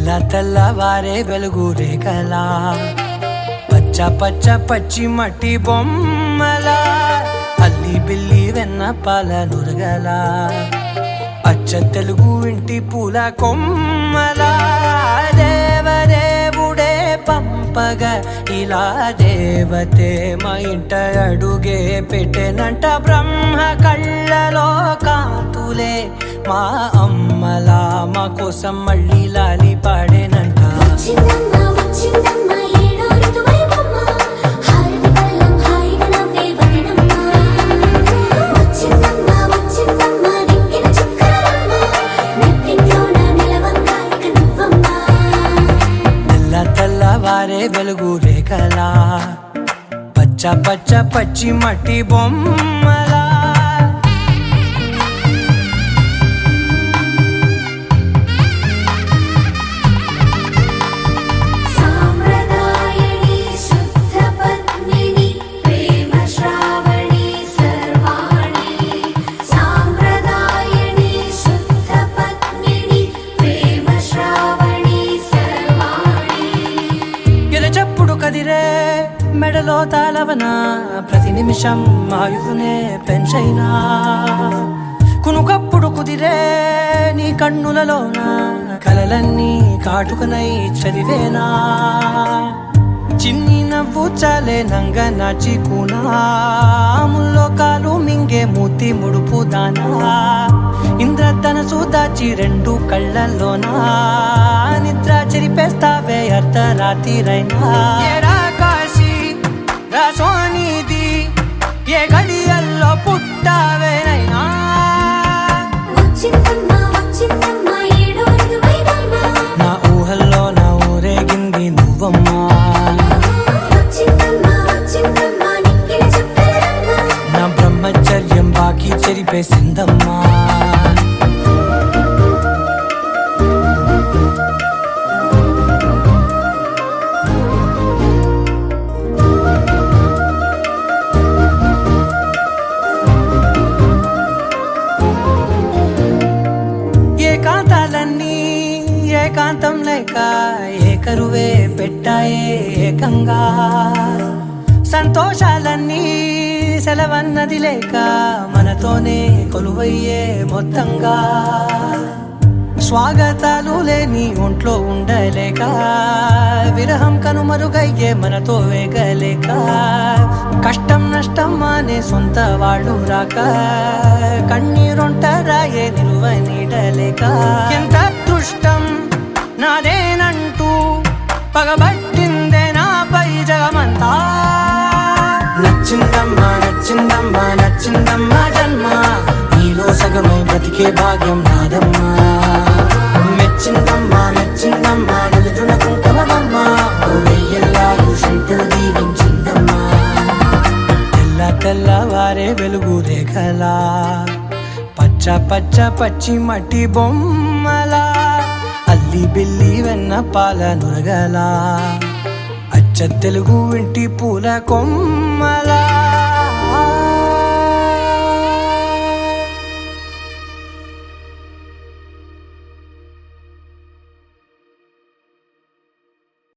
తెల్ల తెల్లవారే వెలుగు రేఖలా పచ్చ పచ్చ పచ్చి మట్టి బొమ్మలా అల్లి బిల్లి వెన్న పాల నురగలా అచ్చ తెలుగు ఇంటి పూల కొమ్మలా దేవదేవుడే పంపగా ఇలా దేవతే మా ఇంట అడుగే పెట్టెనంట బ్రహ్మ కళ్ళలో కాంతులే మా అమ్మలా మా కోసం మళ్ళీ లాలి పాడేనంట. తెల్ల తెల్లవారే వెలుగు రేఖలా పచ్చ పచ్చ పచ్చి మట్టి బొమ్మలా కదిరే మెడలో తాళవన ప్రతి నిమిషం ఆయుధునే పెంచైనా కునుకప్పుడు కుదిరే నీ కన్నులలోన కలలన్నీ కాటుకనై చదివేనా చిన్ని నవ్వు చాలే నంగ నాచి కూనాముల్లో కాలు మింగే మూతి ముడుపు దానా ఇంద్రధనసు దాచి రెండు కళ్ళల్లోనా నిద్ర చెరిపేస్తావే అర్ధరాత్రిరైనా కాశీ రాసోనిది ఏ గడియల్లో పుట్టావేనైనా నా ఊహల్లో నా ఊరేగింది నువ్వమ్మా నా బ్రహ్మచర్యం బాకీ చెరిపేసిందమ్మా. ఏకాంతాలన్నీ ఏకాంతం లేక ఏకరువే పెట్టాయే ఏకంగా సంతోషాలన్నీ సెలవన్నది లేక మనతోనే కొలువయ్యే మొత్తంగా స్వాగతాలు లేని ఒంట్లో ఉండలేక విరహం కనుమరుగయ్యే మనతో వేగలేక కష్టం నష్టం అనే సొంత వాళ్ళు రాక కన్నీరొంటరాయే నిలువ నీడలేక ఎంత అదృష్టం నాదేనంటూ పగబట్టిందే నాపై జగమంతా. నచ్చిందమ్మా నచ్చిందమ్మా నచ్చిందమ్మా జన్మ నీలో సగమై బ్రతికే భాగ్యం నాదమ్మా మెచ్చిందమ్మా మెచ్చిందమ్మా నిలుచున కుంకుమమ్మా వెయ్యల్లాలు శంకరు దీవించిందమ్మా. తెల్ల తెల్లవారే వెలుగు రేఖలా పచ్చ పచ్చ పచ్చి మట్టి బొమ్మలా అల్లి బిల్లి వెన్న పాల నురగలా అచ్చ తెలుగు ఇంటి పూల కొమ్మలా